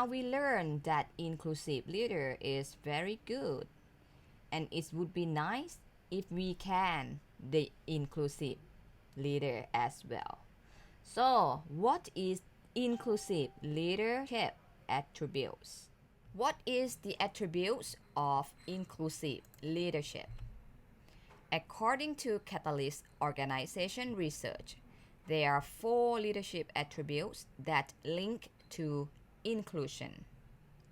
now we learn that inclusive leader is very good, and it would be nice if we can the inclusive leader as well. So, what is inclusive leadership attributes? What is the attributes of inclusive leadership? According to Catalyst Organization research, there are 4 leadership attributes that link to inclusion: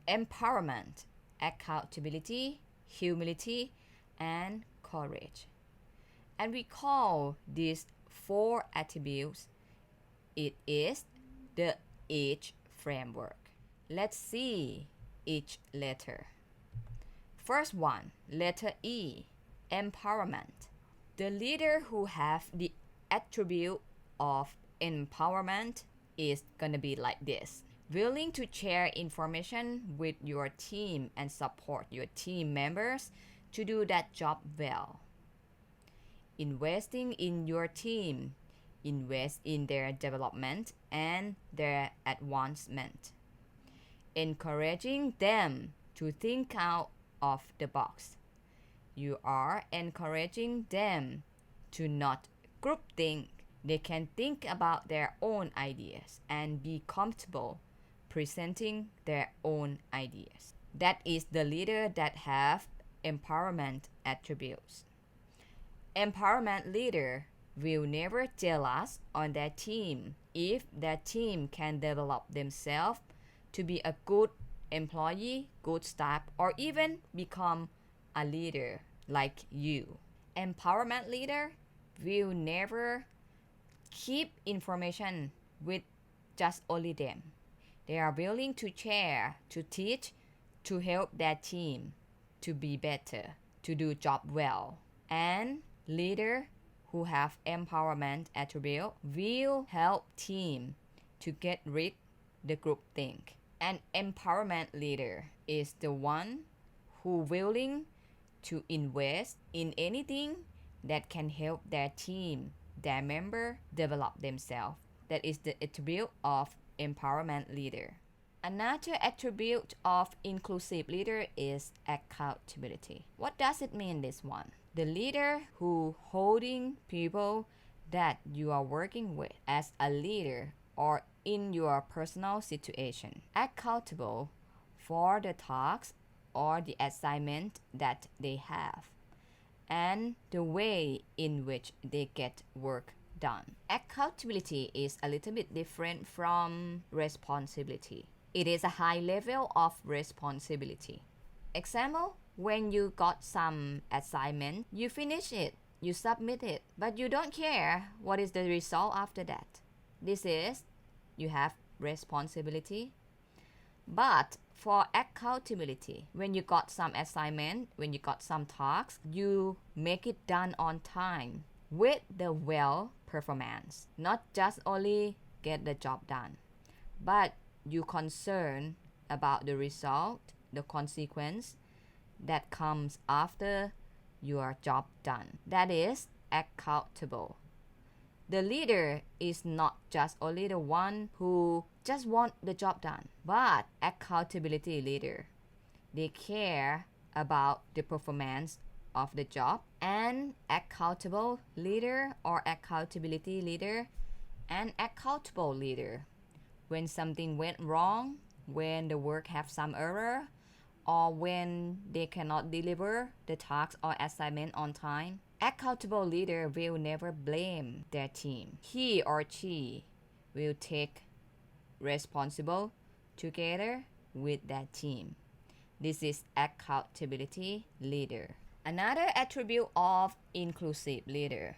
empowerment, accountability, humility, and courage. And we call these 4 attributes, it is the EACH framework. Let's see each letter. First one, letter E, empowerment. The leader who have the attribute of empowerment is gonna be like this: willing to share information with your team and support your team members to do that job well. Investing in your team, invest in their development and their advancement. Encouraging them to think out of the box. You are encouraging them to not group think. They can think about their own ideas and be comfortable presenting their own ideas. That is the leader that have empowerment attributes. Empowerment leader will never jealous on their team if their team can develop themselves to be a good employee, good staff, or even become a leader like you. Empowerment leader will never keep information with just only them. They are willing to share, to teach, to help their team to be better, to do job well. And leader who have empowerment attribute will help team to get rid the group think. An empowerment leader is the one who willing to invest in anything that can help their team, their member develop themselves. That is the attribute of empowerment leader. Another attribute of inclusive leader is accountability. What does it mean, this one? The leader who holding people that you are working with as a leader or in your personal situation accountable for the tasks or the assignment that they have and the way in which they get work done. Accountability is a little bit different from responsibility. It is a high level of responsibility. Example, when you got some assignment, you finish it, you submit it, but you don't care what is the result after that. This is, you have responsibility. But for accountability, when you got some assignment, when you got some tasks, you make it done on time with the well performance. Not just only get the job done, but you concern about the result, the consequence that comes after your job done. That is accountable. The leader is not just only the one who just want the job done, but accountability leader. They care about the performance of the job, and accountable leader or accountability leader and accountable leader. When something went wrong, when the work have some error, or when they cannot deliver the task or assignment on time, accountable leader will never blame their team. He or she will take responsible together with that team. This is accountability leader. Another attribute of inclusive leader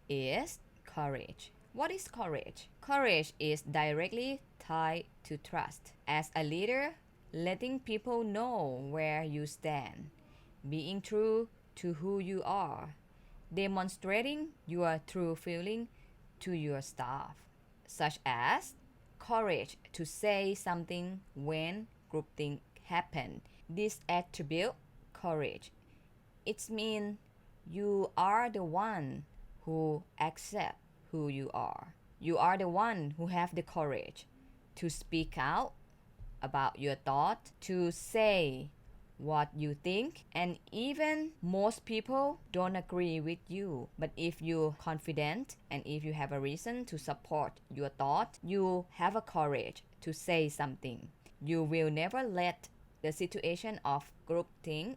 is courage. What is courage? Courage is directly tied to trust. As a leader, letting people know where you stand, being true to who you are, demonstrating your true feeling to your staff, such as courage to say something when groupthink happen. This attribute, courage, it means you are the one who accept who you are. You are the one who have the courage to speak out about your thought, to say what you think, and even most people don't agree with you. But if you're confident and if you have a reason to support your thought, you have a courage to say something. You will never let the situation of groupthink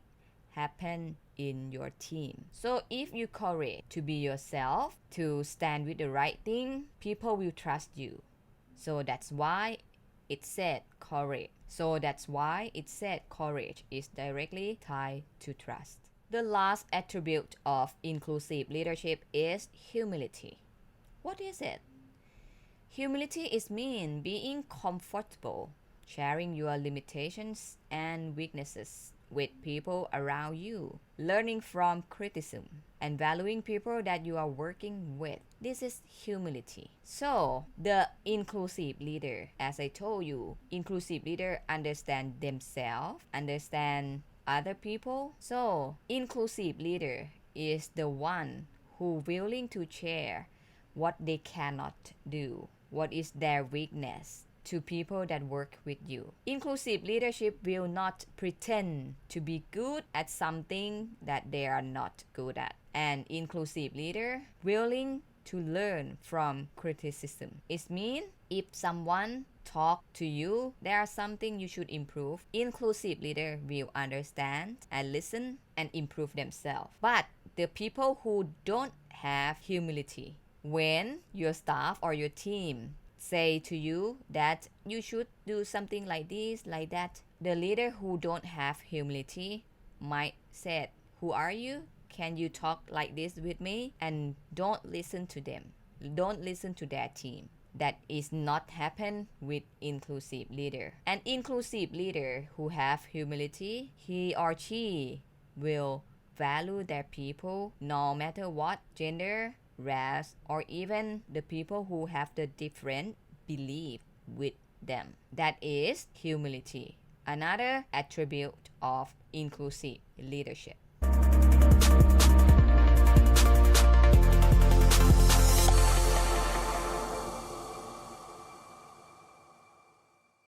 happen in your team. So if you courage to be yourself, to stand with the right thing, people will trust you. So that's why it said courage. Courage is directly tied to trust. The last attribute of inclusive leadership is humility. What is it? Humility is mean being comfortable, sharing your limitations and weaknesses with people around you, learning from criticism, and valuing people that you are working with. This is humility. So, the inclusive leader, as I told you, inclusive leader understand themselves, understand other people. So, inclusive leader is the one who willing to share what they cannot do, what is their weakness, to people that work with you. Inclusive leadership will not pretend to be good at something that they are not good at. An inclusive leader willing to learn from criticism. It means if someone talk to you, there are something you should improve. Inclusive leader will understand and listen and improve themselves. But the people who don't have humility, when your staff or your team say to you that you should do something like this, like that, the leader who don't have humility might say, "Who are you? Can you talk like this with me?" And don't listen to them. Don't listen to their team. That is not happen with inclusive leader. An inclusive leader who have humility, he or she will value their people no matter what gender, race, or even the people who have the different belief with them. That is humility, another attribute of inclusive leadership.